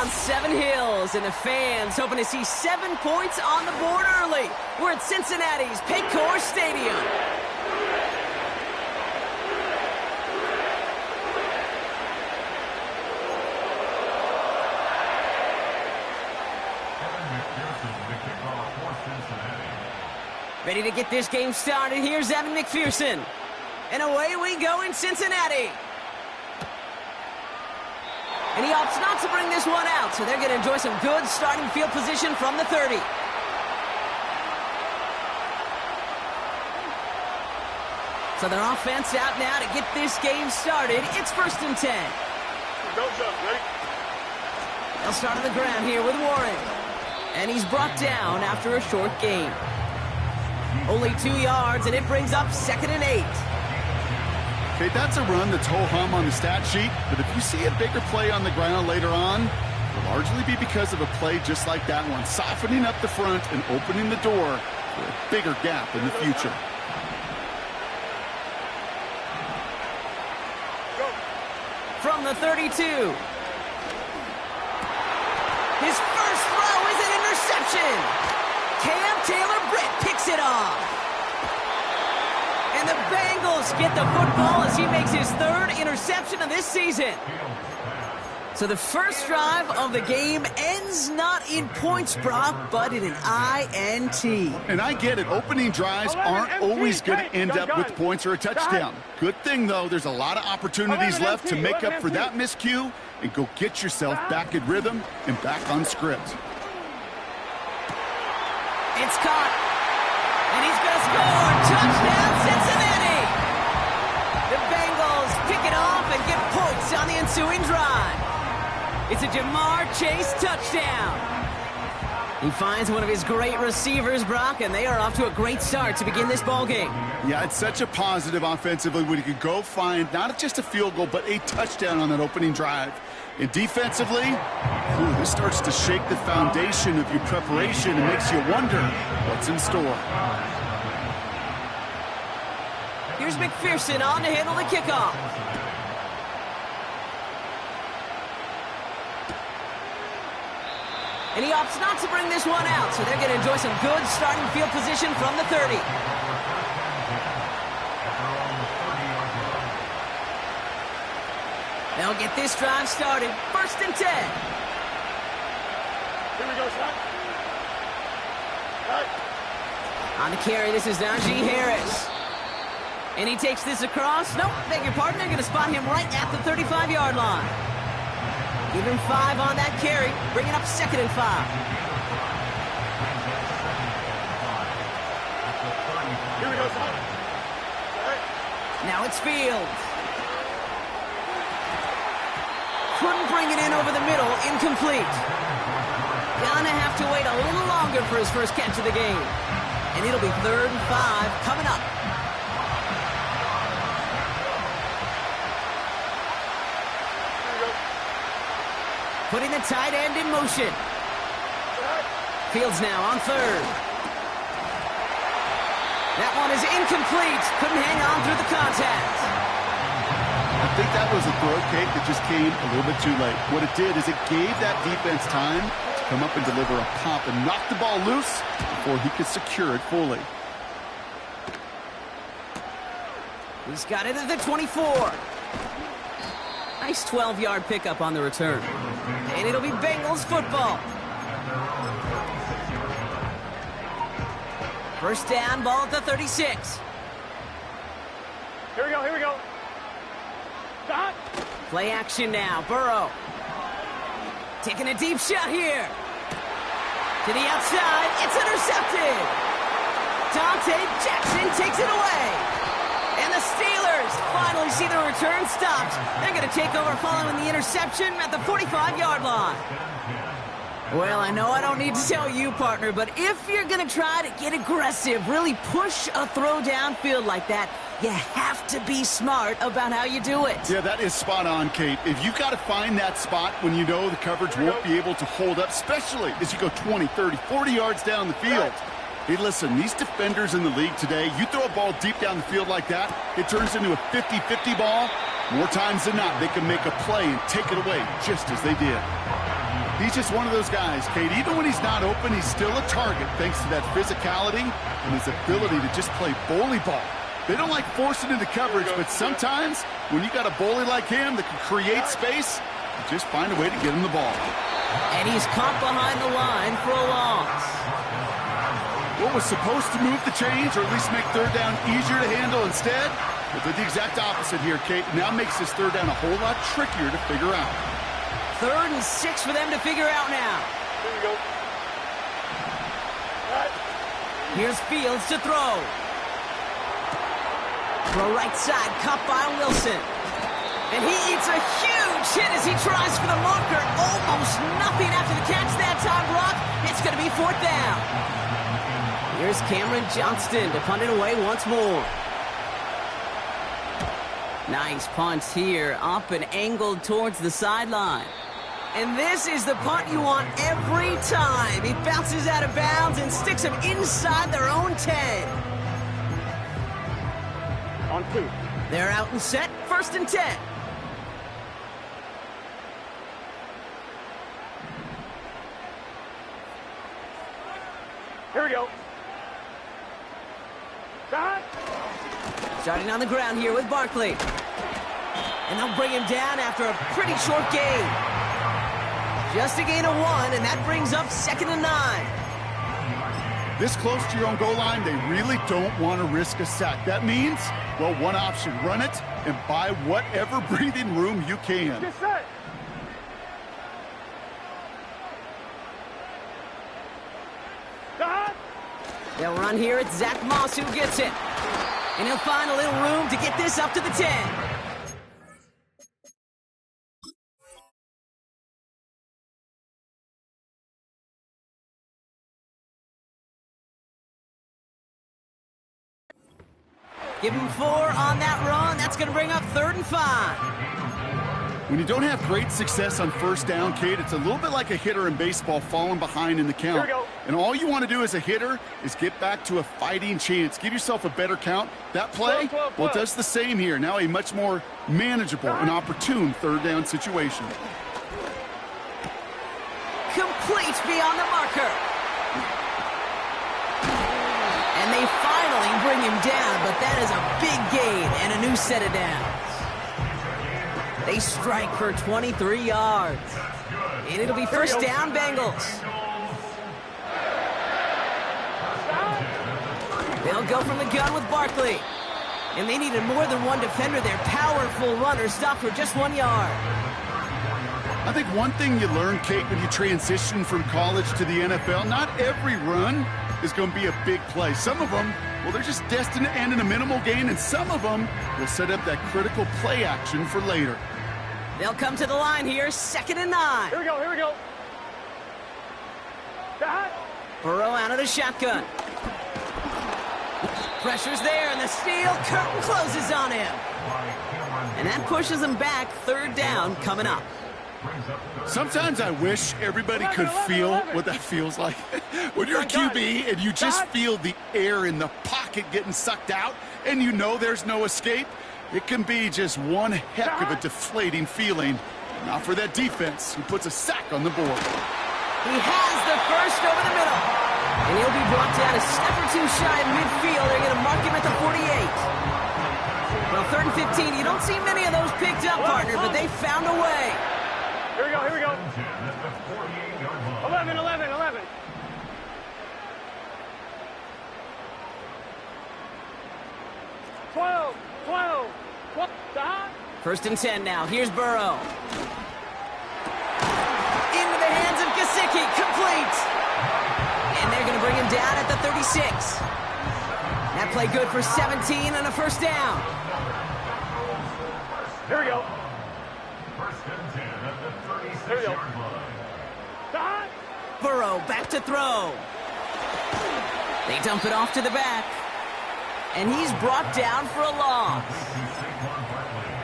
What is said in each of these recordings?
Seven Hills, and the fans hoping to see 7 points on the board early. We're at Cincinnati's Paycor Stadium. Ready to get this game started. Here's Evan McPherson. And away we go in Cincinnati. And he opts not to bring this one out, so they're going to enjoy some good starting field position from the 30. So their offense out now to get this game started. It's 1st and 10. They'll start on the ground here with Warren. And he's brought down after a short gain. Only 2 yards, and it brings up 2nd and 8. Okay, that's a run that's ho-hum on the stat sheet, but if you see a bigger play on the ground later on, it'll largely be because of a play just like that one, softening up the front and opening the door for a bigger gap in the future. From the 32. His first throw is an interception. Cam Taylor-Britt picks it off. And the Bengals get the football as he makes his 3rd interception of this season. So the first drive of the game ends not in points, Brock, but in an INT. And I get it. Opening drives aren't always going to end up with points or a touchdown. Good thing, though, there's a lot of opportunities left to make up for that miscue and go get yourself back in rhythm and back on script. It's caught. And he's going to score. Touchdown, Cincinnati. The Bengals pick it off and get points on the ensuing drive. It's a Jamar Chase touchdown. He finds one of his great receivers, Brock, and they are off to a great start to begin this ball game. Yeah, it's such a positive offensively when you can go find not just a field goal, but a touchdown on that opening drive. And defensively, this starts to shake the foundation of your preparation and makes you wonder what's in store. Here's McPherson on to handle the kickoff. And he opts not to bring this one out, so they're going to enjoy some good starting field position from the 30. They'll get this drive started. 1st and 10. Here we go, son. Right. On the carry, this is Najee Harris. And he takes this across. Nope, beg your pardon. They're going to spot him right at the 35-yard line. Give him 5 on that carry, bringing up 2nd and 5. Here we go, son. Right. Now it's Fields. Couldn't bring it in over the middle, incomplete. Gonna have to wait a little longer for his first catch of the game. And it'll be 3rd and 5 coming up. Putting the tight end in motion. Fields now on 3rd. That one is incomplete. Couldn't hang on through the contact. I think that was a throw, Kate, that just came a little bit too late. What it did is it gave that defense time to come up and deliver a pop and knock the ball loose before he could secure it fully. He's got it at the 24. Nice 12-yard pickup on the return. And it'll be Bengals football. First down, ball at the 36. Here we go, here we go. Stop. Play action now, Burrow. Taking a deep shot here. To the outside, it's intercepted. Dante Jackson takes it away. And the Steelers finally see the return stopped. They're going to take over following the interception at the 45-yard line. Well, I know I don't need to tell you, partner, but if you're going to try to get aggressive, really push a throw downfield like that, you have to be smart about how you do it. Yeah, that is spot on, Kate. If you've got to find that spot when you know the coverage won't be able to hold up, especially as you go 20, 30, 40 yards down the field. Hey, listen, these defenders in the league today, you throw a ball deep down the field like that, it turns into a 50-50 ball. More times than not, they can make a play and take it away just as they did. He's just one of those guys, Kate. Even when he's not open, he's still a target thanks to that physicality and his ability to just play bully ball. They don't like forcing into coverage, but sometimes when you got a bully like him that can create space, you just find a way to get him the ball. And he's caught behind the line for a loss. What was supposed to move the chains, or at least make third down easier to handle instead, it did the exact opposite here, Kate. Now makes this third down a whole lot trickier to figure out. 3rd and 6 for them to figure out now. Here we go. Here's Fields to throw. Throw right side, caught by Wilson. And he eats a huge hit as he tries for the marker. Almost nothing after the catch that time, Brock. It's going to be 4th down. Here's Cameron Johnston to punt it away once more. Nice punt here, up and angled towards the sideline. And this is the punt you want every time. He bounces out of bounds and sticks him inside their own 10. On 2. They're out and set, 1st and 10. Here we go. Shot. Starting on the ground here with Barkley. And they'll bring him down after a pretty short gain. Just a gain of 1, and that brings up 2nd and 9. This close to your own goal line, they really don't want to risk a sack. That means, well, one option, run it and buy whatever breathing room you can. Get set. Shot. They'll run here. It's Zach Moss who gets it. And he'll find a little room to get this up to the 10. Give him 4 on that run. That's going to bring up 3rd and 5. When you don't have great success on 1st down, Kate, it's a little bit like a hitter in baseball falling behind in the count. Here we go. And all you want to do as a hitter is get back to a fighting chance. Give yourself a better count. That play, 12. well, it does the same here. Now a much more manageable and opportune 3rd down situation. Complete beyond the marker. And they finally bring him down, but that is a big gain and a new set of downs. They strike for 23 yards. And it'll be 1st down, Bengals. They'll go from the gun with Barkley. And they needed more than one defender. Their powerful runner stopped for just 1 yard. I think one thing you learn, Kate, when you transition from college to the NFL, not every run is going to be a big play. Some of them, well, they're just destined to end in a minimal gain, and some of them will set up that critical play action for later. They'll come to the line here, 2nd and 9. Here we go. Here we go. Shot. Burrow out of the shotgun. Pressure's there, and the steel curtain closes on him. And that pushes him back. 3rd down coming up. Sometimes I wish everybody could feel what that feels like. When you're a QB and you just feel the air in the pocket getting sucked out and you know there's no escape, it can be just one heck of a deflating feeling. Not for that defense, who puts a sack on the board. He has the first over the middle. And he'll be brought down a step or 2 shy of midfield. They're going to mark him at the 48. Well, 3rd and 15, you don't see many of those picked up, partner, but they found a way. Here we go. Here we go. 11. 12. Stop. 1st and 10 now. Here's Burrow. Into the hands of Gesicki. Complete. And they're going to bring him down at the 36. That play good for 17 and a 1st down. Here we go. Here we go. Stop. Burrow back to throw. They dump it off to the back. And he's brought down for a loss.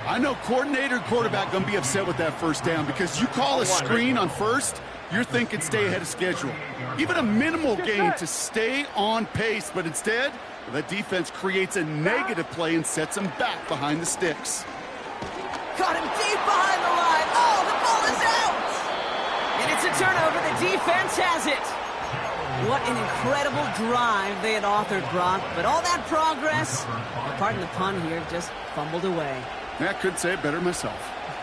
I know coordinator and quarterback going to be upset with that 1st down because you call a screen on 1st, you're thinking stay ahead of schedule. Even a minimal gain to stay on pace, but instead, the defense creates a negative play and sets him back behind the sticks. Caught him deep behind the line. Oh, the ball is out. And It's a turnover. The defense has it. What an incredible drive they had authored, Brock. But all that progress, pardon the pun here, just fumbled away. Yeah, I couldn't say it better myself.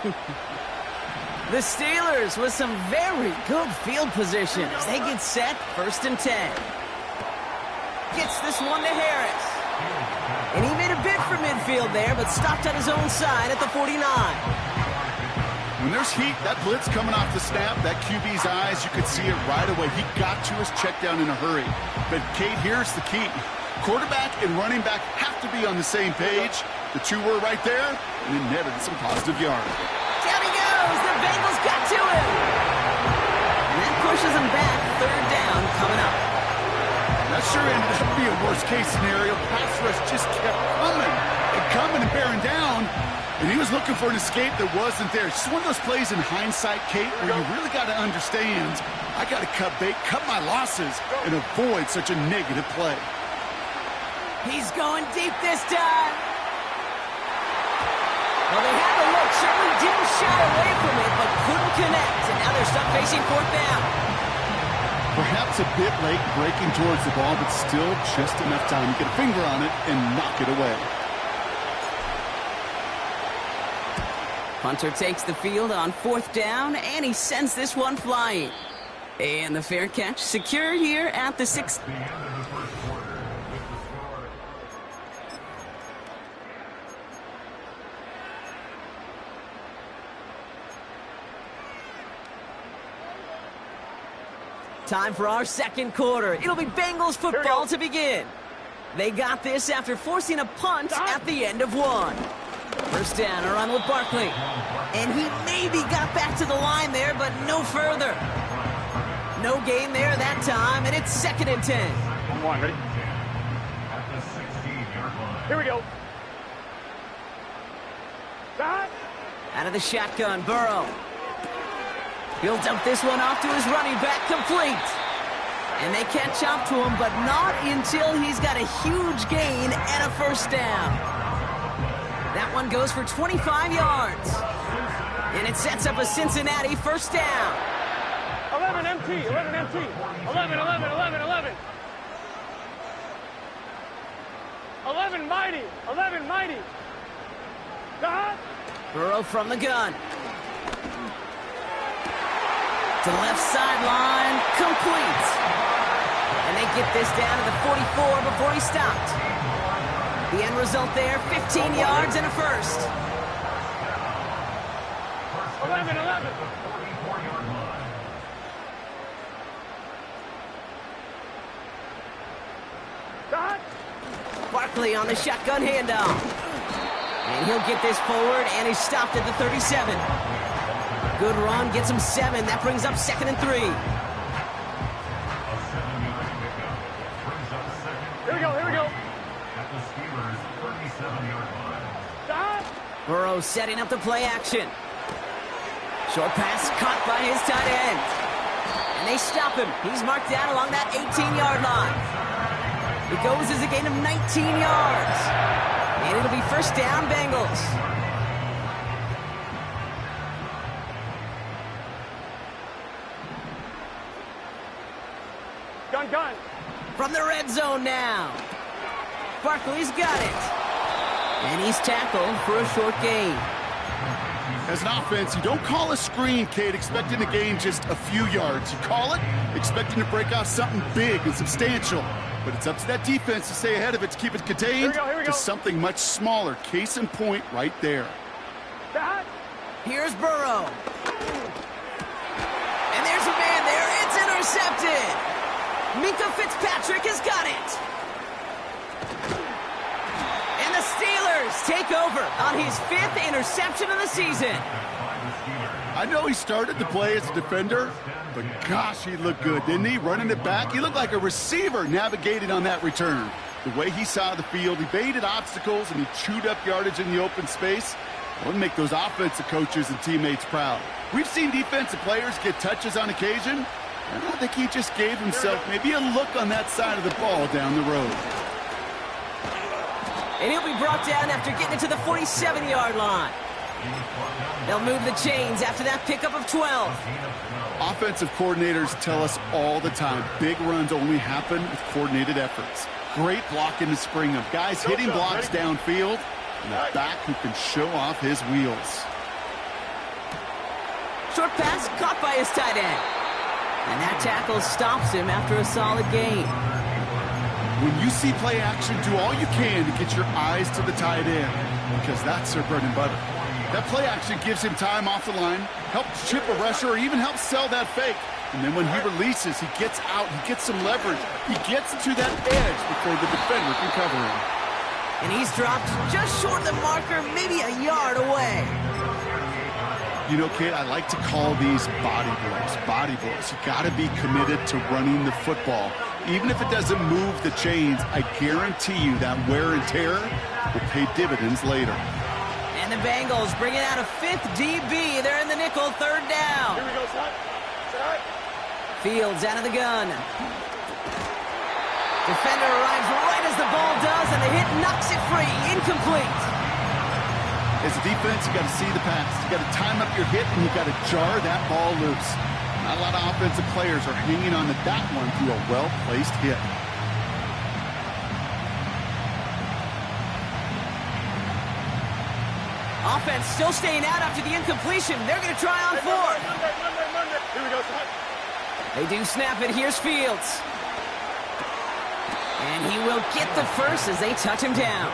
The Steelers with some very good field positions. They get set, 1st and 10. Gets this one to Harris. And he made a bid for midfield there, but stopped on his own side at the 49. When there's heat, that blitz coming off the snap, that QB's eyes, you could see it right away. He got to his check down in a hurry. But, Kate, here's the key. Quarterback and running back have to be on the same page. The two were right there, and it netted some positive yards. Down he goes. The Bengals got to him. And that pushes him back. 3rd down coming up. That sure ended up being a worst-case scenario. Pass rush just kept coming and bearing down. And he was looking for an escape that wasn't there. It's just one of those plays in hindsight, Kate, where you really got to understand, I got to cut bait, cut my losses, and avoid such a negative play. He's going deep this time. Well, they had the look, certainly didn't shy away from it, but couldn't connect. And now they're stuck facing 4th down. Perhaps a bit late breaking towards the ball, but still just enough time to get a finger on it and knock it away. Punter takes the field on 4th down, and he sends this one flying. And the fair catch secure here at the 6th. Time for our 2nd quarter. It'll be Bengals football to begin. They got this after forcing a punt at the end of 1. 1st down, a run with Barkley. And he maybe got back to the line there, but no further. No gain there that time, and it's 2nd and 10. 1-1, ready? Here we go. Stop. Out of the shotgun, Burrow. He'll dump this one off to his running back, complete. And they catch up to him, but not until he's got a huge gain and a 1st down. That one goes for 25 yards. And it sets up a Cincinnati 1st down. 11 MT, 11 MT. 11, 11, 11, 11. 11 mighty, 11 mighty. Stop. Burrow from the gun. To the left sideline, complete. And they get this down to the 44 before he stopped. The end result there, 15 yards and a 1st. 11, 11. Stop. Barkley on the shotgun handoff. And he'll get this forward, and he's stopped at the 37. Good run, gets him 7. That brings up 2nd and 3. Here we go, here we go. Stop. Burrow setting up the play action. Short pass caught by his tight end. And they stop him. He's marked down along that 18-yard line. It goes as a gain of 19 yards. And it'll be 1st down, Bengals. Gun. From the red zone now. Barkley's got it. And he's tackled for a short gain. As an offense, you don't call a screen, Kate, expecting to gain just a few yards. You call it expecting to break off something big and substantial. But it's up to that defense to stay ahead of it, to keep it contained here we go. to something much smaller. Case in point right there. Stop. Here's Burrow. And there's a man there. It's intercepted. Minka Fitzpatrick has got it. And the Steelers take over on his 5th interception of the season. I know he started to play as a defender, but gosh, he looked good, didn't he? Running it back. He looked like a receiver navigating on that return. The way he saw the field, he baited obstacles, and he chewed up yardage in the open space. That would make those offensive coaches and teammates proud. We've seen defensive players get touches on occasion, and I think he just gave himself maybe a look on that side of the ball down the road. And he'll be brought down after getting it to the 47-yard line. They'll move the chains after that pickup of 12. Offensive coordinators tell us all the time, big runs only happen with coordinated efforts. Great blocking to spring them. Guys hitting blocks downfield, and a back who can show off his wheels. Short pass caught by his tight end. And that tackle stops him after a solid gain. When you see play action, do all you can to get your eyes to the tight end, because that's their bread and butter. That play action gives him time off the line, helps chip a rusher, or even helps sell that fake. And then when he releases, he gets out, he gets some leverage. He gets to that edge before the defender can cover him. And he's dropped just short of the marker, maybe a yard away. You know, Kate, I like to call these body blows. Body blows. You got to be committed to running the football. Even if it doesn't move the chains, I guarantee you that wear and tear will pay dividends later. And the Bengals bringing out a fifth DB. They're in the nickel, third down. Here we go, son. Set. Fields out of the gun. Defender arrives right as the ball does, and the hit knocks it free. Incomplete. As a defense, you got to see the pass. You got to time up your hit, and you got to jar that ball loose. Not a lot of offensive players are hanging on to that one through a well-placed hit. Offense still staying out after the incompletion. They're going to try on fourth. Monday. Here we go, son. They do snap it. Here's Fields. And he will get the first as they touch him down.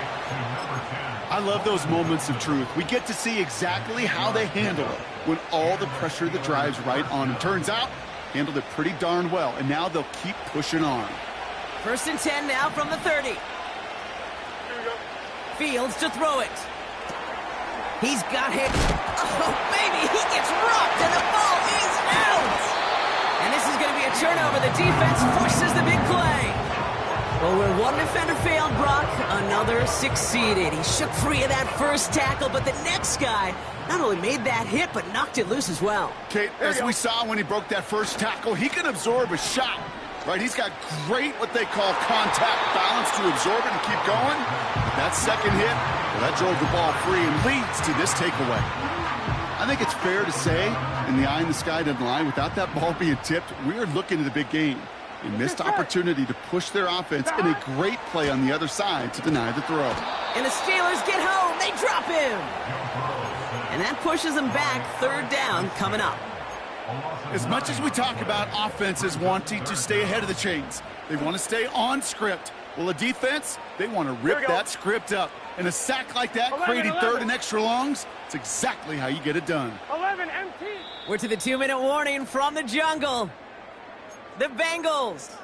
I love those moments of truth. We get to see exactly how they handle it when all the pressure that drives right on them. Turns out, handled it pretty darn well, and now they'll keep pushing on. 1st and 10 now from the 30. Here we go. Fields to throw it. He's got hit. Oh, baby, he gets rocked, and the ball is out. And this is going to be a turnover. The defense forces the big play. Well, where one defender failed, Brock, another succeeded. He shook free of that first tackle, but the next guy not only made that hit, but knocked it loose as well. Kate, as we saw when he broke that first tackle, he can absorb a shot, right? He's got great, what they call contact balance to absorb it and keep going. That second hit, well, that drove the ball free and leads to this takeaway. I think it's fair to say, in the eye in the sky doesn't lie, without that ball being tipped, we're looking at a big game. A missed opportunity to push their offense and a great play on the other side to deny the throw. And the Steelers get home. They drop him. And that pushes them back. Third down coming up. As much as we talk about offenses wanting to stay ahead of the chains, they want to stay on script. Well, a defense, they want to rip that script up. And a sack like that, creating third and extra longs, it's exactly how you get it done. 11 MT. We're to the 2-minute warning from the jungle. The Bengals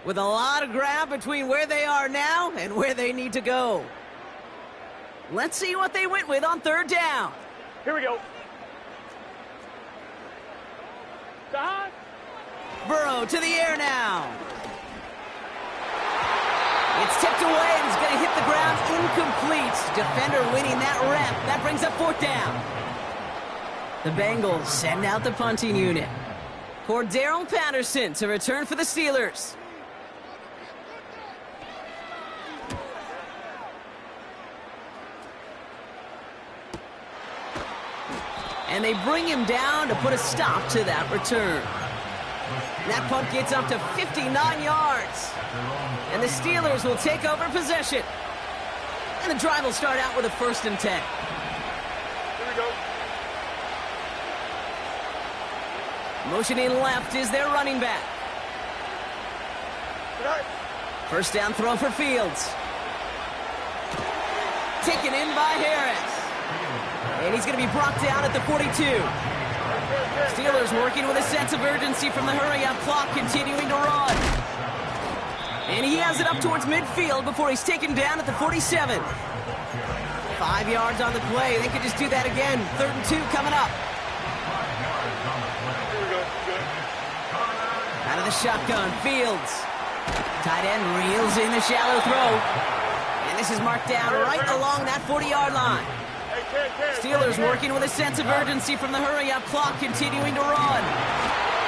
with a lot of ground between where they are now and where they need to go. Let's see what they went with on third down. Here we go. Stop. Burrow to the air now. It's tipped away and it's going to hit the ground incomplete. Defender winning that rep. That brings up fourth down. The Bengals send out the punting unit. Cordero Patterson to return for the Steelers. And they bring him down to put a stop to that return. That punt gets up to 59 yards. And the Steelers will take over possession. And the drive will start out with a 1st and 10. Here we go. Motioning left is their running back. First down throw for Fields. Taken in by Harris. And he's going to be brought down at the 42. Steelers working with a sense of urgency from the hurry-up clock, continuing to run. And he has it up towards midfield before he's taken down at the 47. 5 yards on the play. They could just do that again. 3rd and 2 coming up. Out of the shotgun, Fields. Tight end reels in the shallow throw. And this is marked down right along that 40-yard line. Steelers working with a sense of urgency from the hurry-up clock, continuing to run.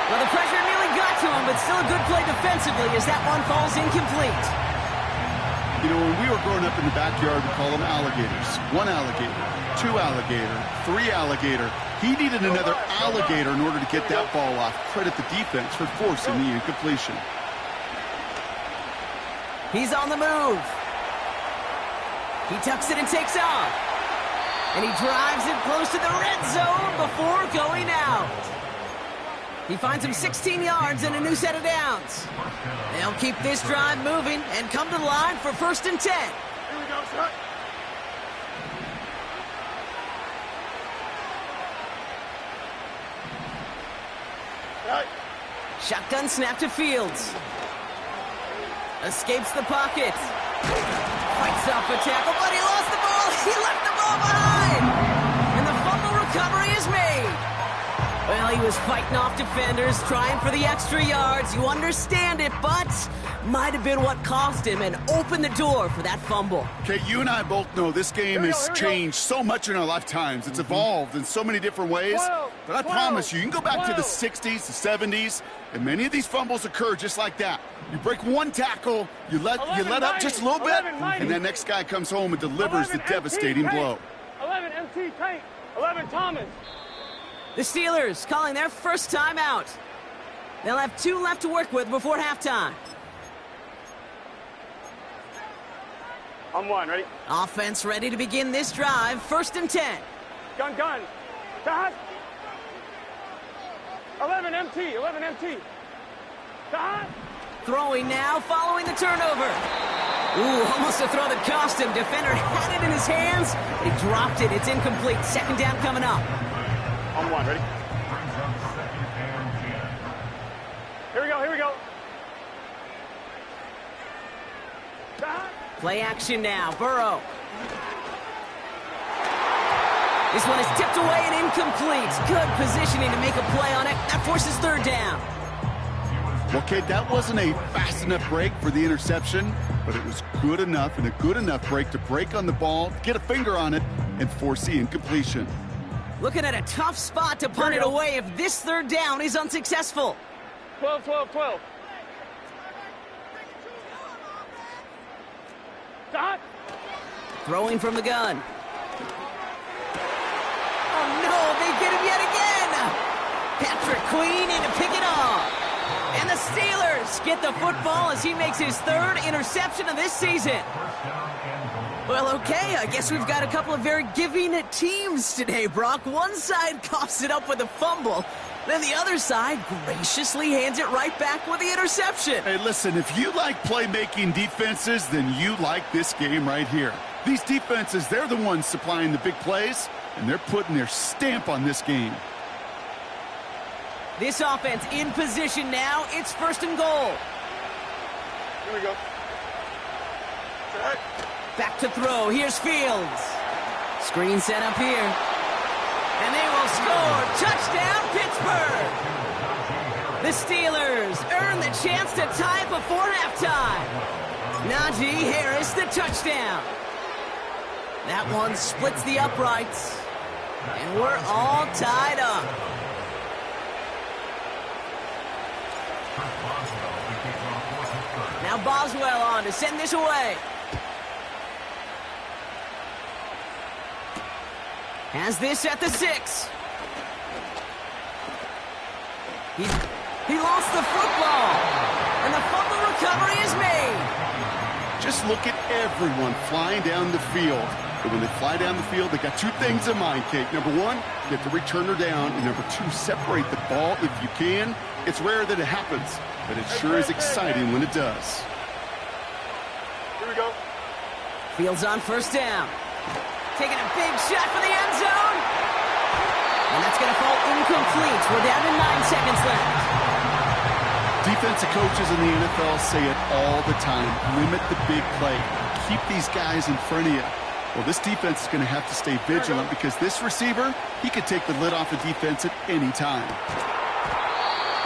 Well, the pressure nearly got to him, but still a good play defensively as that one falls incomplete. You know, when we were growing up in the backyard, we call them alligators. 1 alligator, 2 alligator, 3 alligator. He needed another alligator in order to get that ball off. Credit the defense for forcing the incompletion. He's on the move. He tucks it and takes off. And he drives it close to the red zone before going out. He finds him 16 yards and a new set of downs. They'll keep this drive moving and come to the line for 1st and 10. Here we go, shot. Right. Shotgun snap to Fields. Escapes the pocket. Fights off a tackle, but he lost the ball. He left the ball behind. And the fumble recovery is made. Well, he was fighting off defenders, trying for the extra yards. You understand it, but might have been what cost him and opened the door for that fumble. Okay, you and I both know this game has changed so much in our lifetimes. It's evolved in so many different ways. But I promise you can go back to the 60s, the 70s, and many of these fumbles occur just like that. You break one tackle, you let up just a little bit, and that next guy comes home and delivers the devastating blow. 11 MT Tank. 11 Thomas. The Steelers calling their first time out. They'll have 2 left to work with before halftime. On 1, ready? Offense ready to begin this drive. 1st and 10. Gun. Dot. 11 MT. 11 MT. Dot. Throwing now, following the turnover. Ooh, almost a throw that cost him. Defender had it in his hands. He dropped it. It's incomplete. 2nd down coming up. On 1, ready? Here we go. Dot. Play action now. Burrow. This one is tipped away and incomplete. Good positioning to make a play on it. That forces 3rd down. Well, Kate, that wasn't a fast enough break for the interception, but it was good enough and a good enough break to break on the ball, get a finger on it, and force the incompletion. Looking at a tough spot to punt it away if this 3rd down is unsuccessful. 12. Dot. Throwing from the gun. Oh, no, they get him yet again. Patrick Queen in to pick it off. And the Steelers get the football as he makes his 3rd interception of this season. Well, okay, I guess we've got a couple of very giving teams today, Brock. One side coughs it up with a fumble. Then the other side graciously hands it right back with the interception. Hey, listen, if you like playmaking defenses, then you like this game right here. These defenses, they're the ones supplying the big plays, and they're putting their stamp on this game. This offense in position now. It's 1st and goal. Here we go. Set. Back to throw. Here's Fields. Screen set up here. And they will score. Touchdown, Pittsburgh. The Steelers earn the chance to tie before halftime. Najee Harris, the touchdown. That one splits the uprights. And we're all tied up. Now Boswell on to send this away. Has this at the 6. He lost the football. And the fumble recovery is made. Just look at everyone flying down the field. But when they fly down the field, they got 2 things in mind, Kate. Number 1, get the returner down. And number 2, separate the ball if you can. It's rare that it happens, but it sure is exciting when it does. Here we go. Fields on 1st down. Taking a big shot for the end zone. And that's going to fall incomplete. We're down to 9 seconds left. Defensive coaches in the NFL say it all the time. Limit the big play. Keep these guys in front of you. Well, this defense is going to have to stay vigilant because this receiver, he could take the lid off the defense at any time.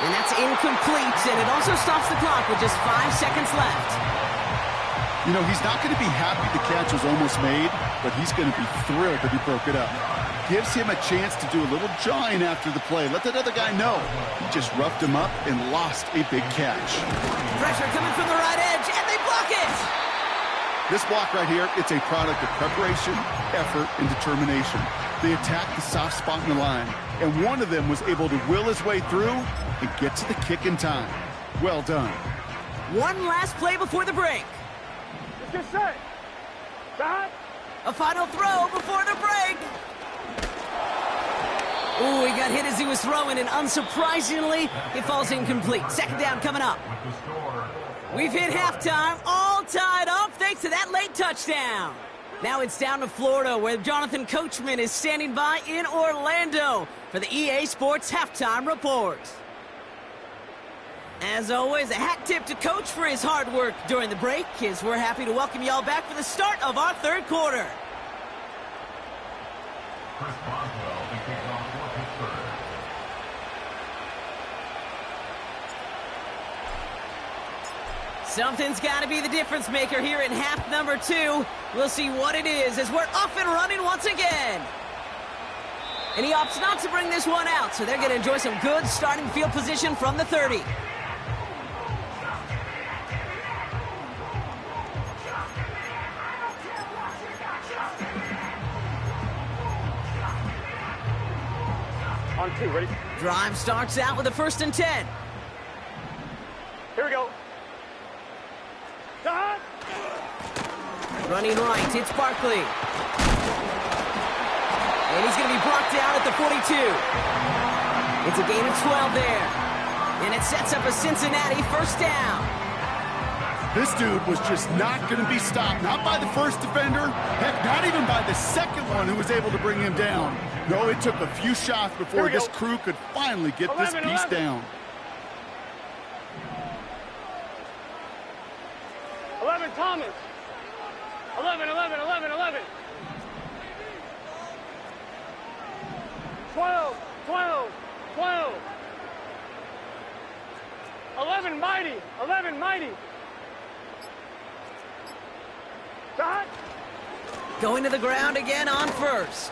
And that's incomplete, and it also stops the clock with just 5 seconds left. You know, he's not going to be happy the catch was almost made, but he's going to be thrilled that he broke it up. Gives him a chance to do a little jawing after the play. Let that other guy know. He just roughed him up and lost a big catch. Pressure coming from the right edge, and they block it! This block right here, it's a product of preparation, effort, and determination. They attacked the soft spot in the line, and one of them was able to will his way through and get to the kick in time. Well done. One last play before the break. Let's get set. Back. A final throw before the break. Ooh, he got hit as he was throwing, and unsurprisingly, it falls incomplete. Second down coming up. We've hit halftime, all tied up thanks to that late touchdown. Now it's down to Florida, where Jonathan Coachman is standing by in Orlando for the EA Sports Halftime Report. As always, a hat tip to Coach for his hard work during the break, as we're happy to welcome y'all back for the start of our third quarter. Something's got to be the difference maker here in half number 2. We'll see what it is as we're off and running once again. And he opts not to bring this one out, so they're going to enjoy some good starting field position from the 30. On 2, ready? Drive starts out with a 1st and 10. Here we go. Stop. Running right, it's Barkley. And he's going to be brought down at the 42. It's a gain of 12 there. And it sets up a Cincinnati 1st down. This dude was just not going to be stopped. Not by the first defender. Heck, not even by the second one who was able to bring him down. No, it took a few shots before this crew could finally get this beast down. 11, Thomas. 11. 12. 11, Mighty. Stop. Going to the ground again on 1st.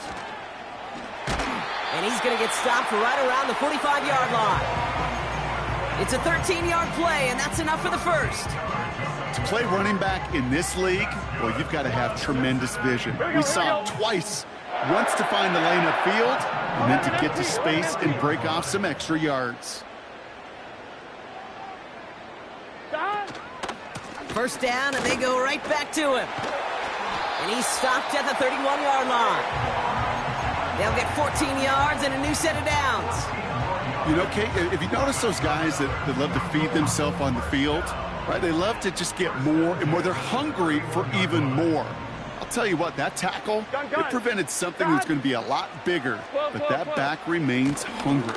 And he's going to get stopped right around the 45-yard line. It's a 13-yard play, and that's enough for the 1st. To play running back in this league, well, you've got to have tremendous vision. We saw it twice. Once to find the lane upfield, and then to get to space and break off some extra yards. Stop. 1st down, and they go right back to him. And he's stopped at the 31-yard line. They'll get 14 yards and a new set of downs. You know, Kate, if you notice those guys that love to feed themselves on the field, right? They love to just get more and more. They're hungry for even more. I'll tell you what, that tackle, it prevented something that's going to be a lot bigger. But that back remains hungry.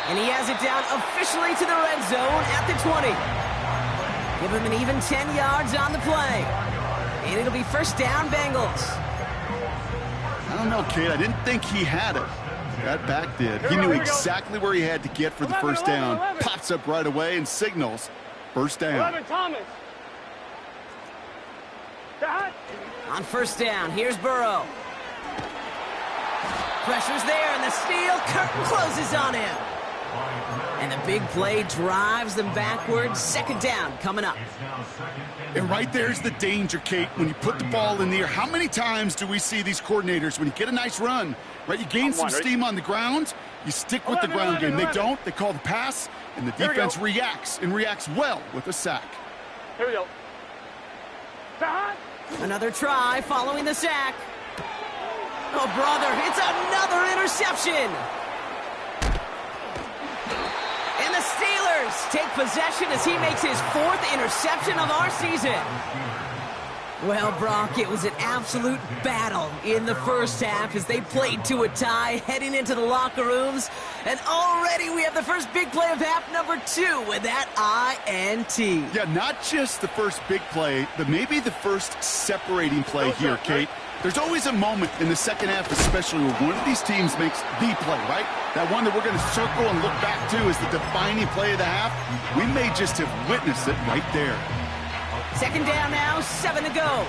And he has it down officially to the red zone at the 20. Give him an even 10 yards on the play. And it'll be 1st down, Bengals. I don't know, Kate. I didn't think he had it. That back did. He knew exactly where he had to get for the 1st down. Pops up right away and signals 1st down. 11, Thomas. Stop. On 1st down, here's Burrow. Pressure's there, and the steel curtain closes on him. And the big play drives them backwards. 2nd down coming up. And right there's the danger, Kate, when you put the ball in the air. How many times do we see these coordinators, when you get a nice run, right, you gain some steam on the ground, you stick with the ground game. They don't. They call the pass, and the defense reacts, and reacts well with a sack. Here we go. Stop. Another try following the sack. Oh, brother, it's another interception. And the Steelers take possession as he makes his 4th interception of our season. Well, Brock, it was an absolute battle in the 1st half as they played to a tie heading into the locker rooms. And already we have the first big play of half number 2 with that INT. Yeah, not just the first big play, but maybe the first separating play here, Kate. There's always a moment in the 2nd half, especially where one of these teams makes the play, right? That one that we're going to circle and look back to as the defining play of the half. We may just have witnessed it right there. 2nd down now, 7 to go.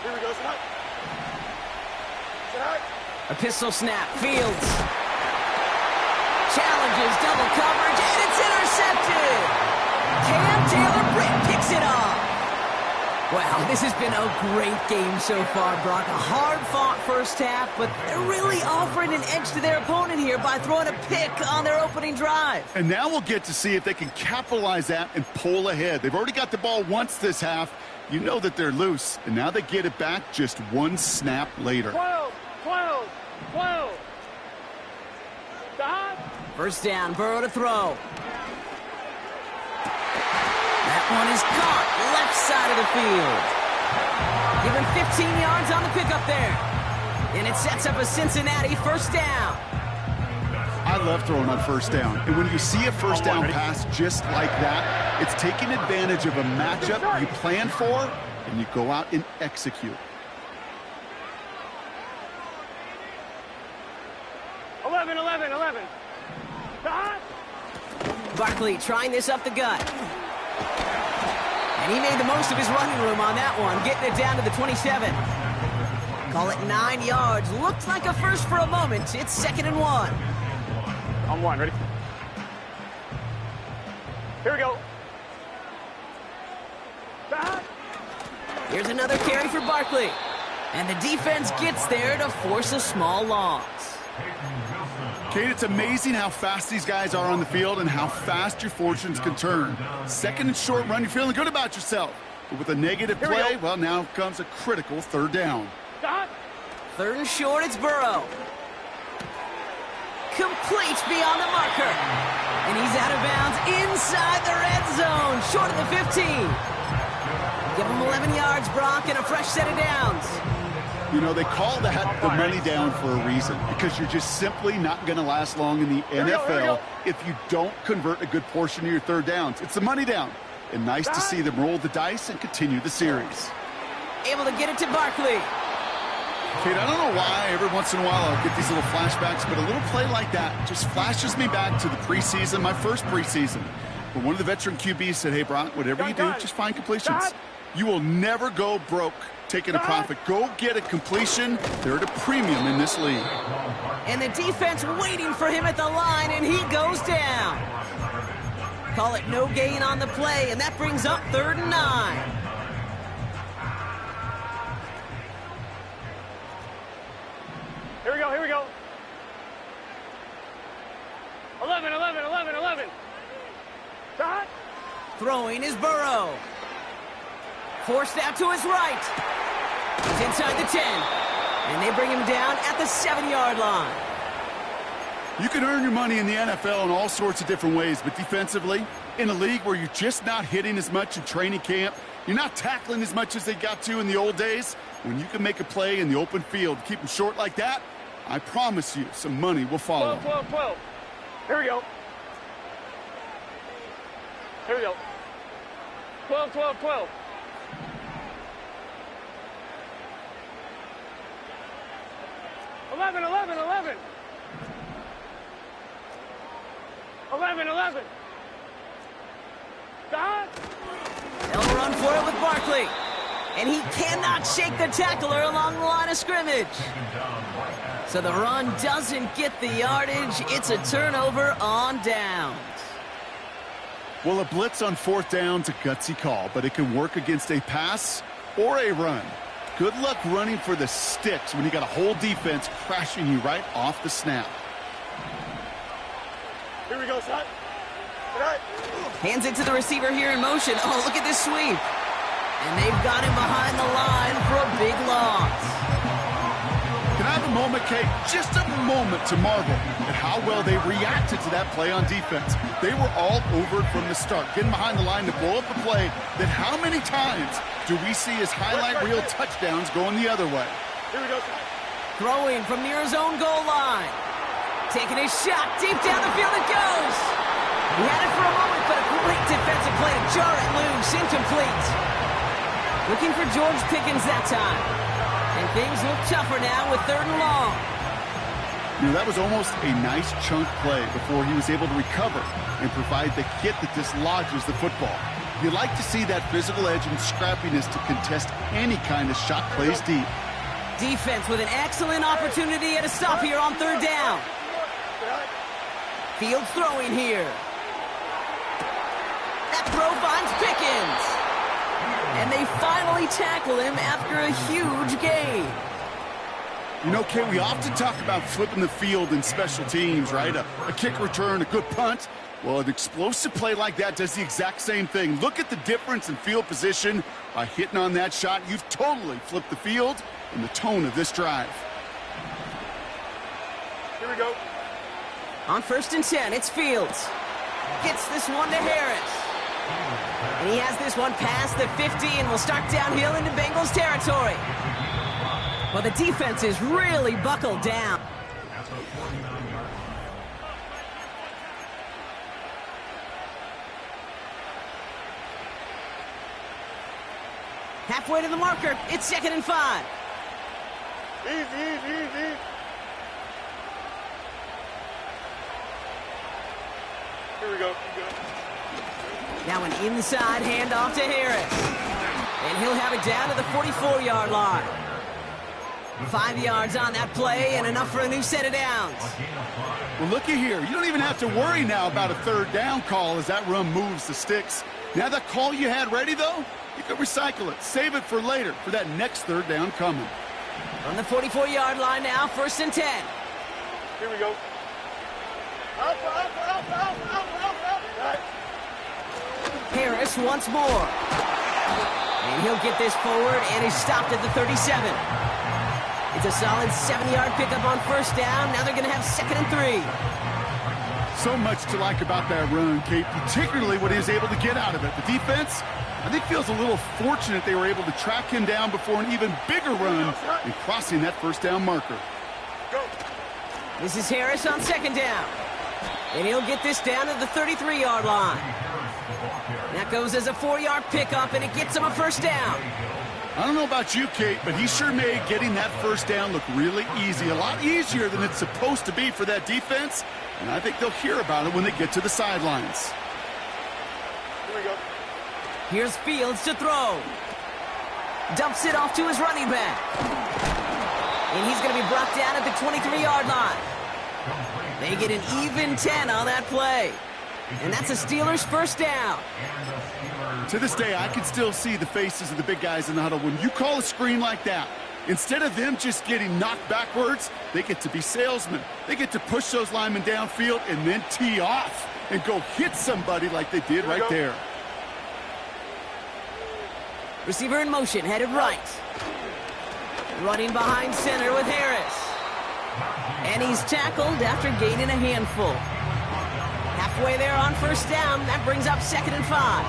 Here we go, Snap. A pistol snap, Fields. Challenges double coverage, and it's intercepted. Cam Taylor-Britt picks it off. Wow, this has been a great game so far, Brock. A hard-fought first half, but they're really offering an edge to their opponent here by throwing a pick on their opening drive. And now we'll get to see if they can capitalize that and pull ahead. They've already got the ball once this half. You know that they're loose, and now they get it back just one snap later. 12. Stop. First down, Burrow to throw. That one is caught, left side of the field. Give him 15 yards on the pickup there. And it sets up a Cincinnati first down. I love throwing on first down. And when you see a first down pass just like that, it's taking advantage of a matchup you plan for, and you go out and execute. 11. Stop. Barkley trying this up the gut. And he made the most of his running room on that one, getting it down to the 27. Call it 9 yards. Looked like a first for a moment. It's 2nd and 1. On one, ready? Here we go. Stop. Here's another carry for Barkley. And the defense gets there to force a small loss. Kate, it's amazing how fast these guys are on the field and how fast your fortunes can turn. 2nd and short run, you're feeling good about yourself. But with a negative play, well, now comes a critical 3rd down. Stop. 3rd and short, it's Burrow. Complete beyond the marker. And he's out of bounds inside the red zone, short of the 15. Give him 11 yards, Brock, and a fresh set of downs. You know, they call that the money down for a reason, because you're just simply not going to last long in the NFL if you don't convert a good portion of your 3rd downs. It's the money down. And nice to see them roll the dice and continue the series. Able to get it to Barkley. Kate, I don't know why every once in a while I'll get these little flashbacks, but a little play like that just flashes me back to the preseason, my first preseason, where one of the veteran QBs said, hey, Brock, whatever you do, just find completions. You will never go broke taking a profit. Go get a completion. They're at a premium in this league. And the defense waiting for him at the line, and he goes down. Call it no gain on the play, and that brings up 3rd and 9. Here we go. 11. Stop. Throwing is Burrow. Forced out to his right. He's inside the 10. And they bring him down at the 7-yard line. You can earn your money in the NFL in all sorts of different ways, but defensively, in a league where you're just not hitting as much in training camp, you're not tackling as much as they got to in the old days, when you can make a play in the open field, keep them short like that, I promise you some money will follow. 12. Here we go. 12. 11. Stop. They'll run for it with Barkley. And he cannot shake the tackler along the line of scrimmage. So the run doesn't get the yardage. It's a turnover on downs. Well, a blitz on 4th down's a gutsy call, but it can work against a pass or a run. Good luck running for the sticks when you got a whole defense crashing you right off the snap. Here we go, son. Hands it to the receiver here in motion. Oh, look at this sweep. And they've got him behind the line for a big loss. Can I have a moment, Kate? Just a moment to marvel at how well they reacted to that play on defense. They were all over it from the start, getting behind the line to blow up a play that how many times do we see as highlight reel touchdowns going the other way? Here we go. Throwing from near his own goal line. Taking a shot deep down the field it goes. He had it for a moment, but a great defensive play to jar it loose, incomplete. Looking for George Pickens that time. And things look tougher now with 3rd and long. You know, that was almost a nice chunk play before he was able to recover and provide the hit that dislodges the football. You like to see that physical edge and scrappiness to contest any kind of shot plays deep. Defense with an excellent opportunity at a stop here on 3rd down. Field throwing here. That throw finds Pickens. And they finally tackle him after a huge gain. You know, Kay, we often talk about flipping the field in special teams, right? A kick return, a good punt. Well, an explosive play like that does the exact same thing. Look at the difference in field position. By hitting on that shot, you've totally flipped the field and the tone of this drive. Here we go. On 1st and 10, it's Fields. Gets this one to Harris. And he has this one past the 50 and will start downhill into Bengals territory. Well, the defense is really buckled down. Halfway to the marker, it's 2nd and 5. Easy. Here we go. Now an inside handoff to Harris. And he'll have it down to the 44-yard line. 5 yards on that play and enough for a new set of downs. Well, looky here. You don't even have to worry now about a 3rd down call as that run moves the sticks. Now that call you had ready, though, you can recycle it. Save it for later for that next 3rd down coming. On the 44-yard line now, 1st and 10. Here we go. Up. Harris once more. And he'll get this forward, and he's stopped at the 37. It's a solid 7-yard pickup on 1st down. Now they're going to have 2nd and 3. So much to like about that run, Kate, particularly what he was able to get out of it. The defense, I think, feels a little fortunate they were able to track him down before an even bigger run and crossing that 1st down marker. Go. This is Harris on 2nd down. And he'll get this down to the 33-yard line. That goes as a 4-yard pickup, and it gets him a 1st down. I don't know about you, Kate, but he sure made getting that 1st down look really easy. A lot easier than it's supposed to be for that defense. And I think they'll hear about it when they get to the sidelines. Here we go. Here's Fields to throw. Dumps it off to his running back. And he's going to be brought down at the 23-yard line. They get an even 10 on that play. And that's a Steelers 1st down. To this day, I can still see the faces of the big guys in the huddle. When you call a screen like that, instead of them just getting knocked backwards, they get to be salesmen. They get to push those linemen downfield and then tee off and go hit somebody like they did right there. Receiver in motion, headed right. Running behind center with Harris. And he's tackled after gaining a handful. Halfway there on 1st down, that brings up 2nd and 5.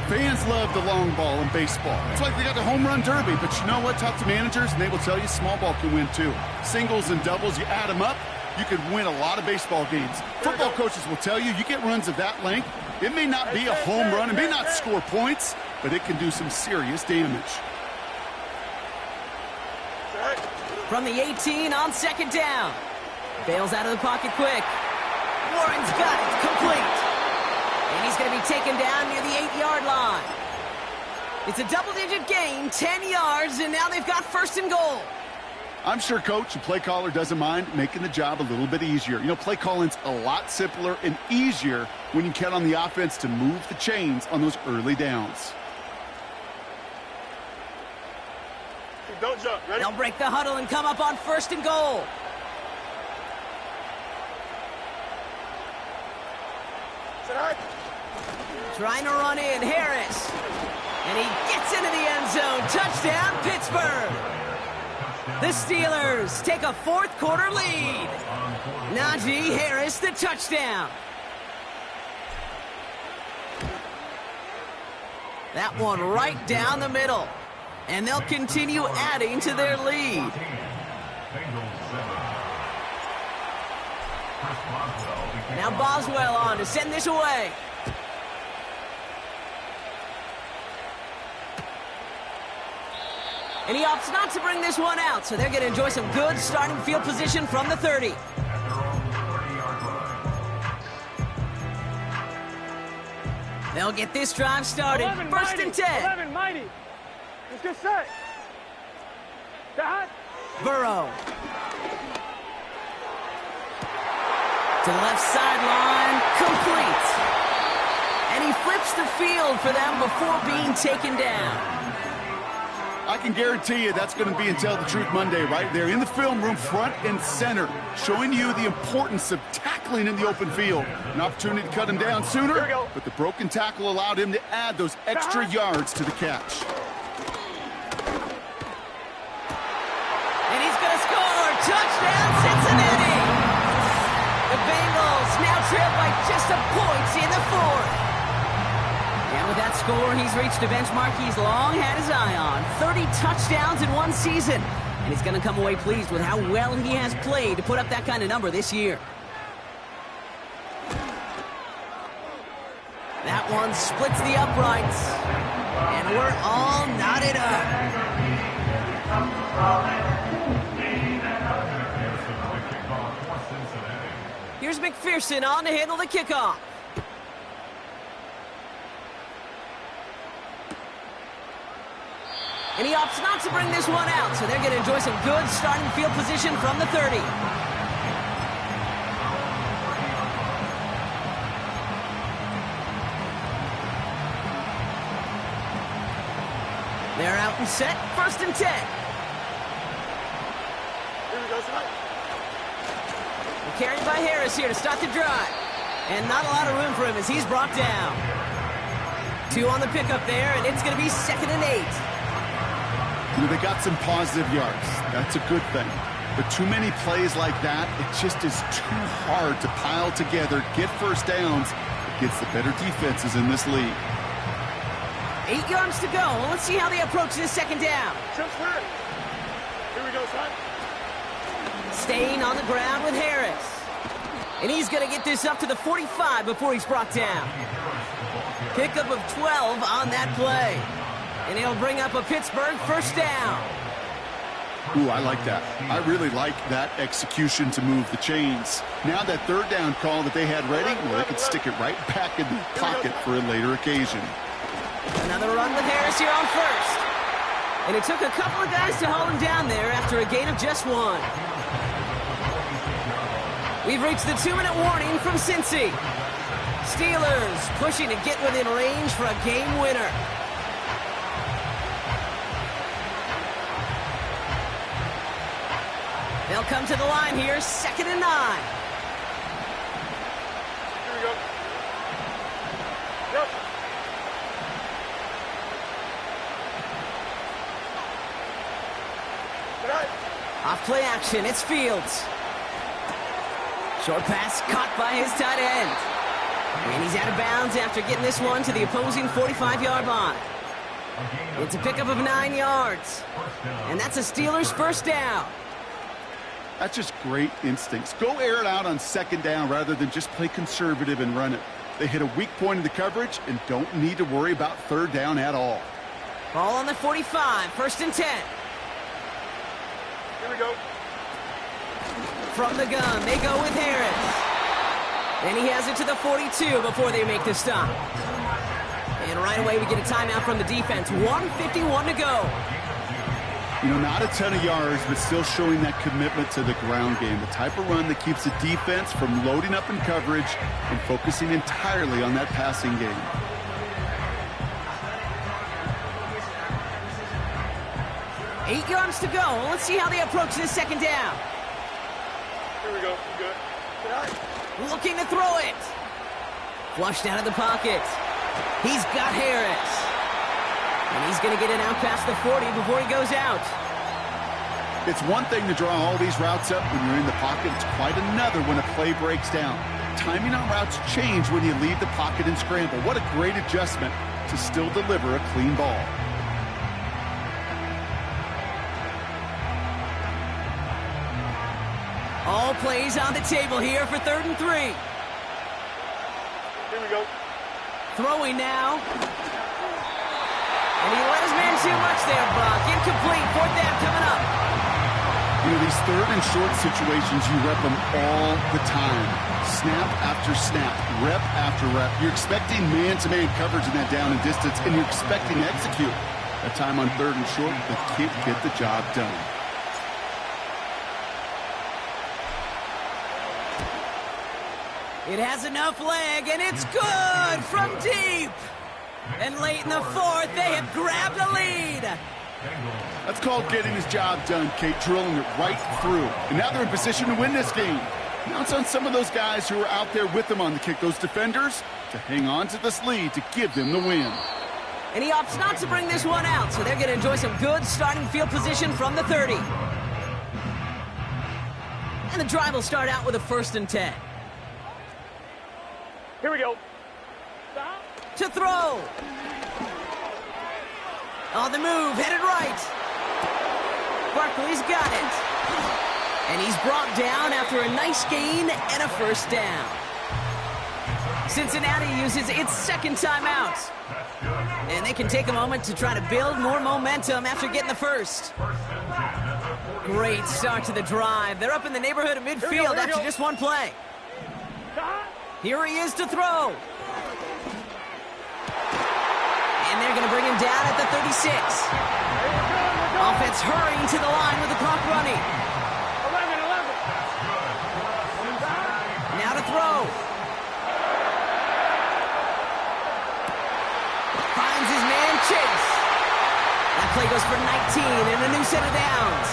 Fans love the long ball in baseball. It's like they got the home run derby, but you know what? Talk to managers, and they will tell you small ball can win too. Singles and doubles, you add them up, you can win a lot of baseball games. Football coaches will tell you, you get runs of that length, it may not be a home run, it may not score points, but it can do some serious damage. From the 18 on 2nd down. Bails out of the pocket quick. Warren's got it, complete. And he's going to be taken down near the 8-yard line. It's a double-digit gain, 10 yards, and now they've got 1st and goal. I'm sure coach and play caller doesn't mind making the job a little bit easier. You know, play calling's a lot simpler and easier when you count on the offense to move the chains on those early downs. Don't jump. Ready? They'll break the huddle and come up on 1st and goal. Trying to run in, Harris. And he gets into the end zone. Touchdown, Pittsburgh. The Steelers take a 4th quarter lead. Najee Harris, the touchdown. That one right down the middle. And they'll continue adding to their lead. Now Boswell on to send this away. And he opts not to bring this one out, so they're going to enjoy some good starting field position from the 30. They'll get this drive started. 1st and 10. 11, mighty. Let's get set. Dad. Burrow. To the left sideline, complete. And he flips the field for them before being taken down. I can guarantee you that's going to be in Tell the Truth Monday right there in the film room, front and center, showing you the importance of tackling in the open field. An opportunity to cut him down sooner, but the broken tackle allowed him to add those extra yards to the catch. And he's going to score. Touchdown, Cincinnati. The Bengals now trail by just a point in the fourth. And with that score, he's reached a benchmark he's long had his eye on. 30 touchdowns in one season. And he's going to come away pleased with how well he has played to put up that kind of number this year. That one splits the uprights. And we're all knotted up. Here's McPherson on to handle the kickoff. And he opts not to bring this one out, so they're going to enjoy some good starting field position from the 30. They're out and set, 1st and 10. Here we go, son. Carried by Harris here to start the drive. And not a lot of room for him as he's brought down. 2 on the pickup there, and it's going to be 2nd and 8. You know, they got some positive yards. That's a good thing. But too many plays like that, it just is too hard to pile together, get first downs against the better defenses in this league. 8 yards to go. Well, let's see how they approach this 2nd down. Here we go, son. Staying on the ground with Harris. And he's going to get this up to the 45 before he's brought down. Pickup of 12 on that play. And he'll bring up a Pittsburgh 1st down. Ooh, I like that. I really like that execution to move the chains. Now that 3rd down call that they had ready, well, they could stick it right back in the pocket for a later occasion. Another run with Harris here on 1st. And it took a couple of guys to hold him down there after a gain of just 1. We've reached the 2-minute warning from Cincy. Steelers pushing to get within range for a game winner. They'll come to the line here, 2nd and 9. Here we go. Yep. Off play action, it's Fields. Short pass caught by his tight end. And he's out of bounds after getting this one to the opposing 45-yard line. It's a pickup of 9 yards. And that's a Steelers 1st down. That's just great instincts. Go air it out on 2nd down rather than just play conservative and run it. They hit a weak point in the coverage and don't need to worry about 3rd down at all. Ball on the 45, 1st and 10. Here we go. From the gun, they go with Harris. And he has it to the 42 before they make the stop. And right away we get a timeout from the defense. 1:51 to go. You know, not a ton of yards, but still showing that commitment to the ground game. The type of run that keeps the defense from loading up in coverage and focusing entirely on that passing game. Eight yards to go. Let's see how they approach this 2nd down. Here we go. Good. Looking to throw it. Flushed out of the pocket. He's got Harris. And he's going to get it out past the 40 before he goes out. It's one thing to draw all these routes up when you're in the pocket. It's quite another when a play breaks down. Timing on routes change when you leave the pocket and scramble. What a great adjustment to still deliver a clean ball. All plays on the table here for 3rd and 3. Here we go. Throwing now. And he let his man too much there, Brock. Incomplete. 4th down coming up. You know, these 3rd and short situations, you rep them all the time. Snap after snap, rep after rep. You're expecting man-to-man coverage in that down and distance, and you're expecting to execute. That time on 3rd and short, they can't get the job done. It has enough leg, and it's good from deep. And late in the fourth, they have grabbed a lead. That's called getting his job done, Kate, drilling it right through. And now they're in position to win this game. Now it's on some of those guys who are out there with them on the kick, those defenders, to hang on to this lead to give them the win. And he opts not to bring this one out, so they're going to enjoy some good starting field position from the 30. And the drive will start out with a 1st and 10. Here we go. To throw. On the move, headed right. Barkley's got it. And he's brought down after a nice gain and a 1st down. Cincinnati uses its 2nd timeout. And they can take a moment to try to build more momentum after getting the 1st. Great start to the drive. They're up in the neighborhood of midfield after just one play. Here he is to throw. And they're going to bring him down at the 36. Offense hurrying to the line with the clock running. 11. Now to throw. Finds his man Chase. That play goes for 19 and a new set of downs.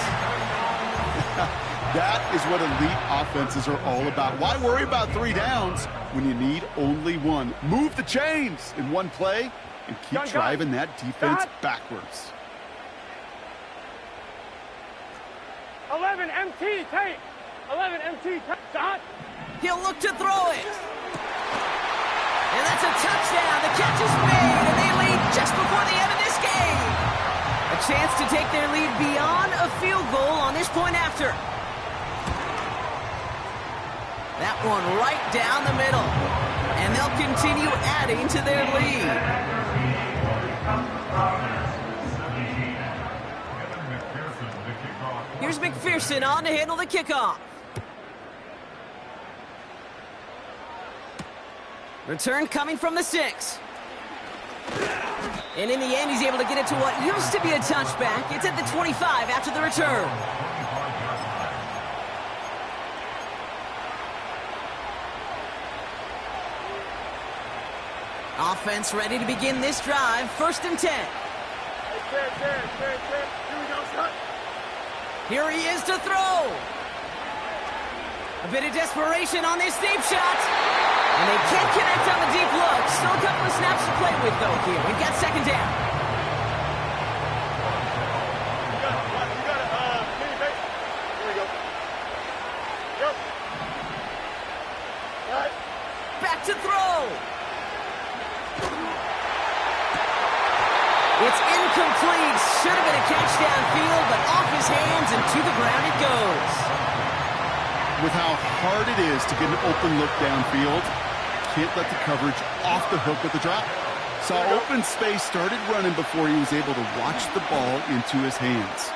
That is what elite offenses are all about. Why worry about 3 downs when you need only 1? Move the chains in one play and keep driving that defense backwards. 11 MT tape. 11 MT tape. Dot. He'll look to throw it. And that's a touchdown. The catch is made, and they lead just before the end of this game. A chance to take their lead beyond a field goal on this point after. That one right down the middle. And they'll continue adding to their lead. Here's McPherson on to handle the kickoff. Return coming from the 6. And in the end, he's able to get it to what used to be a touchback. It's at the 25 after the return. Offense ready to begin this drive. 1st and 10. Here he is to throw. A bit of desperation on this deep shot. And they can't connect on the deep look. Still a couple of snaps to play with, though, here. We've got 2nd down. Back to throw. It's incomplete. Should have been a catch downfield, but off his hands and to the ground it goes. With how hard it is to get an open look downfield, can't let the coverage off the hook with the drop. Saw open space, started running before he was able to watch the ball into his hands.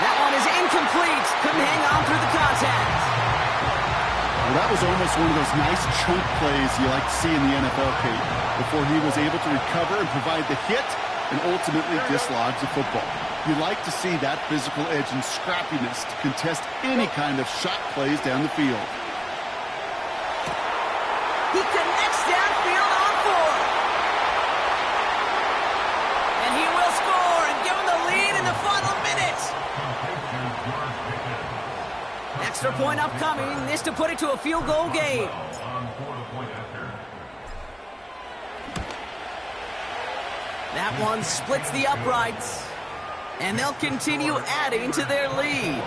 That one is incomplete. Couldn't hang on through the contact. Well, that was almost one of those nice chunk plays you like to see in the NFL, Kate, before he was able to recover and provide the hit and ultimately dislodge the football. You like to see that physical edge and scrappiness to contest any kind of shot plays down the field. He connects downfield on 4. And he will score and give him the lead in the final minute. Extra point upcoming. This to put it to a field goal game. That one splits the uprights. And they'll continue adding to their lead.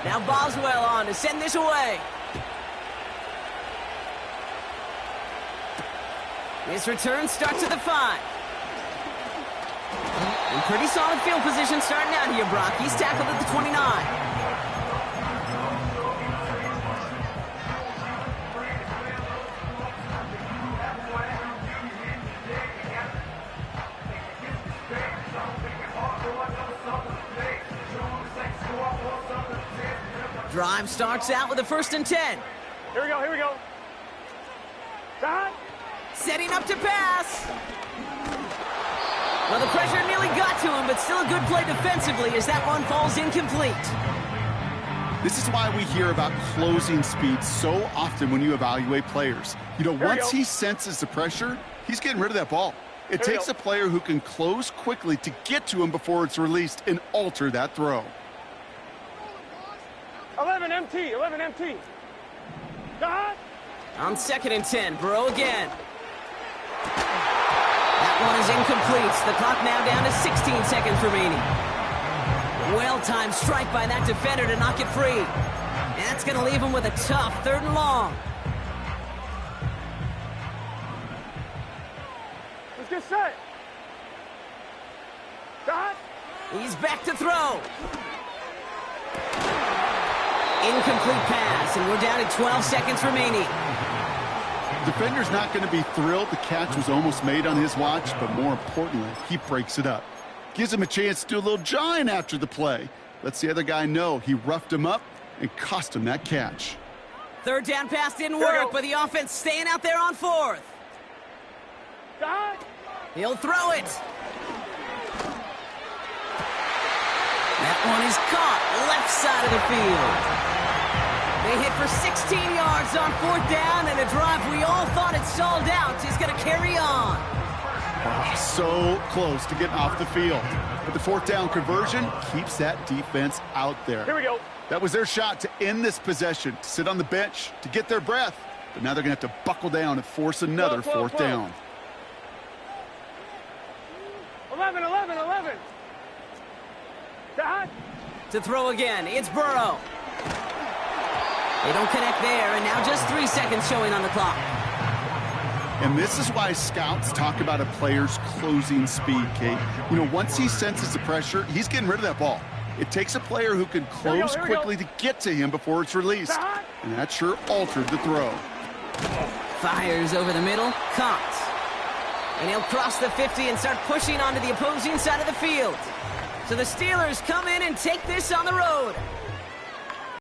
Now Boswell on to send this away. His return starts at the 5. In pretty solid field position starting out here, Brock. He's tackled at the 29. Drive starts out with a 1st and 10. Here we go, here we go. Dot. Setting up to pass. Well, the pressure nearly got to him, but still a good play defensively as that one falls incomplete. This is why we hear about closing speed so often when you evaluate players. You know, once he senses the pressure, he's getting rid of that ball. It takes a player who can close quickly to get to him before it's released and alter that throw. 11 MT, 11 MT. God. On 2nd and 10, Burrow again. That one is incomplete. The clock now down to 16 seconds remaining. Well-timed strike by that defender to knock it free. That's going to leave him with a tough 3rd and long. Let's get set. God. He's back to throw. Incomplete pass, and we're down to 12 seconds remaining. Defender's not going to be thrilled the catch was almost made on his watch, but more importantly, he breaks it up. Gives him a chance to do a little jawing after the play. Lets the other guy know he roughed him up and cost him that catch. 3rd down pass didn't work, but the offense staying out there on 4th. God. He'll throw it. That one is caught left side of the field. They hit for 16 yards on 4th down, and a drive we all thought had stalled out is going to carry on. Oh, so close to getting off the field. But the 4th down conversion keeps that defense out there. Here we go. That was their shot to end this possession, to sit on the bench, to get their breath. But now they're going to have to buckle down and force another 4th down. 11, 11, 11. God. To throw again, it's Burrow. They don't connect there, and now just 3 seconds showing on the clock. And this is why scouts talk about a player's closing speed, Kate. You know, once he senses the pressure, he's getting rid of that ball. It takes a player who can close quickly to get to him before it's released. And that sure altered the throw. Fires over the middle, caught. And he'll cross the 50 and start pushing onto the opposing side of the field. So the Steelers come in and take this on the road.